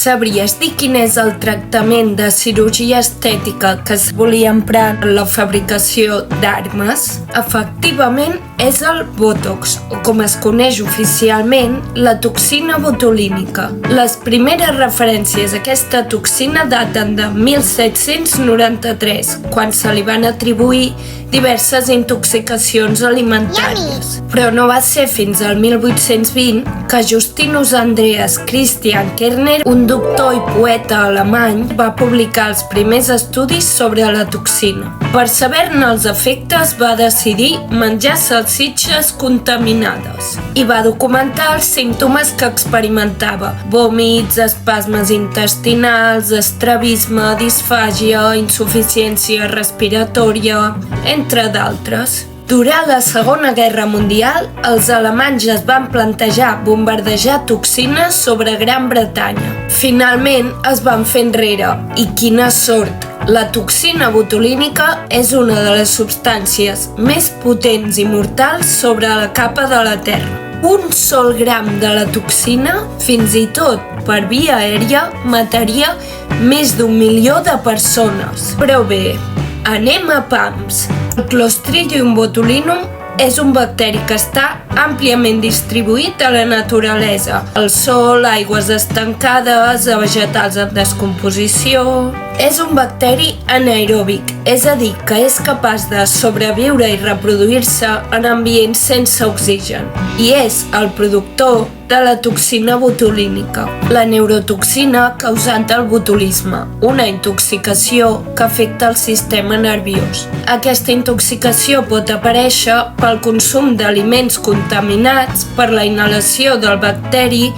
Sabries dir quin és el tractament de cirurgia estètica que es volia emprar en la fabricació d'armes? Efectivament, és el Botox, o com es coneix oficialment, la toxina botulínica. Les primeres referències a aquesta toxina daten de 1793, quan se li van atribuir diverses intoxicacions alimentàries. Però no va ser fins al 1820 que Justinus Andreas Christian Kerner, un doctor i poeta alemany, va publicar els primers estudis sobre la toxina. Per saber-ne els efectes, va decidir menjar salsitxes contaminades i va documentar els símptomes que experimentava: vòmits, espasmes intestinals, estrabisme, disfàgia, insuficiència respiratòria, entre d'altres. Durant la Segona Guerra Mundial, els alemanys es van plantejar bombardejar toxines sobre Gran Bretanya. Finalment es van fer enrere, i quina sort! La toxina botulínica és una de les substàncies més potents i mortals sobre la capa de la Terra. Un sol gram de la toxina, fins i tot per via aèria, mataria més d'1 milió de persones. Però bé, anem a pams. El Clostridium botulinum és un bacteri que està àmpliament distribuït a la naturalesa. Al sol, aigües estancades, a vegetals en descomposició. És un bacteri anaeròbic, és a dir, que és capaç de sobreviure i reproduir-se en ambients sense oxigen. I és el productor de la toxina botulínica, la neurotoxina causant del botulisme, una intoxicació que afecta el sistema nerviós. Aquesta intoxicació pot aparèixer pel consum d'aliments contaminats, per la inhalació del bacteri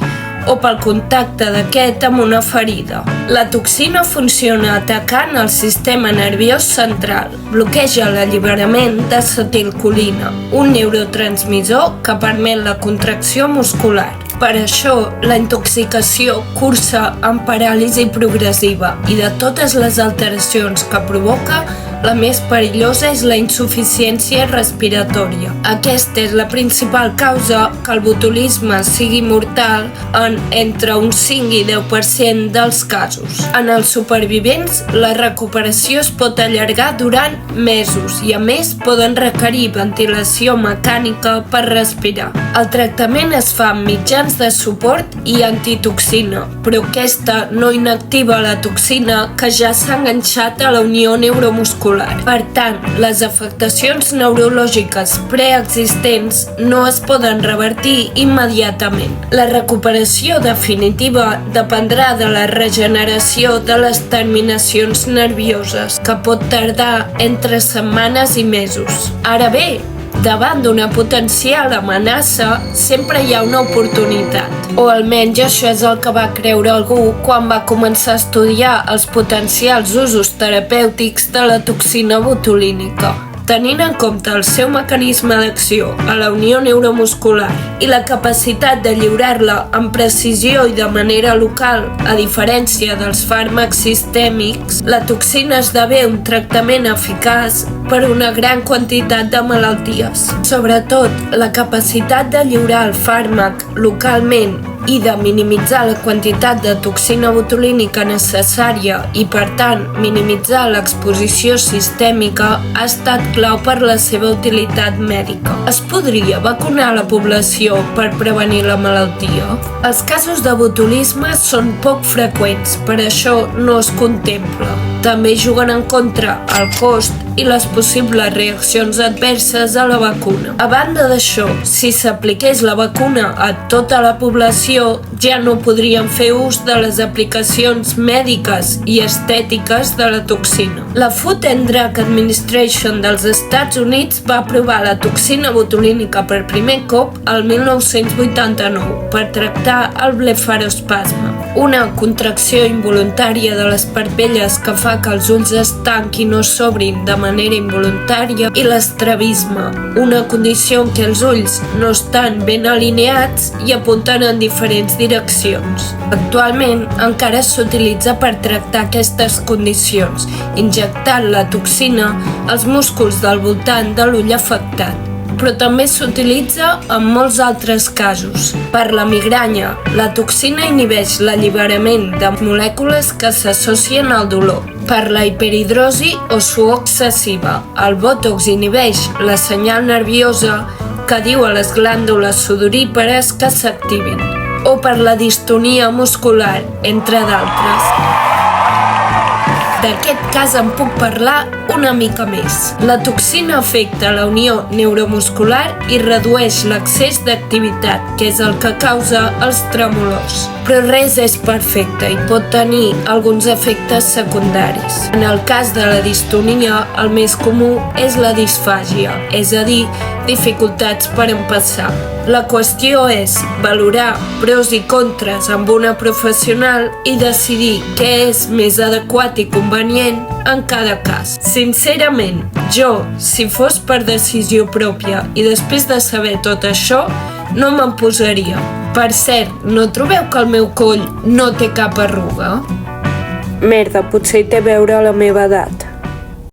o pel contacte d'aquest amb una ferida. La toxina funciona atacant el sistema nerviós central, bloqueja l'alliberament d'acetilcolina, un neurotransmissor que permet la contracció muscular. Per això, la intoxicació cursa en paràlisi progressiva i de totes les alteracions que provoca, la més perillosa és la insuficiència respiratòria. Aquesta és la principal causa que el botulisme sigui mortal en entre un 5 i 10% dels casos. En els supervivents, la recuperació es pot allargar durant mesos i, a més, poden requerir ventilació mecànica per respirar. El tractament es fa amb mitjans de suport i antitoxina, però aquesta no inactiva la toxina que ja s'ha enganxat a la unió neuromuscular. Per tant, les afectacions neurològiques preexistents no es poden revertir immediatament. La recuperació definitiva dependrà de la regeneració de les terminacions nervioses, que pot tardar entre setmanes i mesos. Ara bé, davant d'una potencial amenaça, sempre hi ha una oportunitat. O almenys això és el que va creure algú quan va començar a estudiar els potencials usos terapèutics de la toxina botulínica. Tenint en compte el seu mecanisme d'acció a la unió neuromuscular i la capacitat de lliurar-la amb precisió i de manera local, a diferència dels fàrmacs sistèmics, la toxina esdevé un tractament eficaç per una gran quantitat de malalties. Sobretot, la capacitat de lliurar el fàrmac localment i de minimitzar la quantitat de toxina botulínica necessària i, per tant, minimitzar l'exposició sistèmica ha estat clau per la seva utilitat mèdica. Es podria vacunar la població per prevenir la malaltia? Els casos de botulisme són poc freqüents, per això no es contempla. També juguen en contra el cost i les possibles reaccions adverses a la vacuna. A banda d'això, si s'apliqués la vacuna a tota la població, ja no podrien fer ús de les aplicacions mèdiques i estètiques de la toxina. La Food and Drug Administration dels Estats Units va aprovar la toxina botulínica per primer cop el 1989 per tractar el blefarospasme, una contracció involuntària de les parpelles que fa que els ulls es tanquin o s'obrin de manera involuntària, i l'estrabisme, una condició en què els ulls no estan ben alineats i apunten en diferents direccions. Actualment encara s'utilitza per tractar aquestes condicions, injectant la toxina als músculs del voltant de l'ull afectat. però també s'utilitza en molts altres casos. Per la migranya, la toxina inhibeix l'alliberament de molècules que s'associen al dolor. Per la hiperhidrosi o suor excessiva, el bòtox inhibeix la senyal nerviosa que diu a les glàndules sudorípares que s'activin. O per la distonia muscular, entre d'altres. D'aquest cas en puc parlar una mica més. La toxina afecta la unió neuromuscular i redueix l'excés d'activitat, que és el que causa els tremolors. Però res és perfecte i pot tenir alguns efectes secundaris. En el cas de la distonia, el més comú és la disfàgia, és a dir, dificultats per empassar. La qüestió és valorar pros i contres amb una professional i decidir què és més adequat i convenient en cada cas. Sincerament, jo, si fos per decisió pròpia i després de saber tot això, no me'n posaria. Per cert, no trobeu que el meu coll no té cap arruga? Merda, potser hi té a veure la meva edat.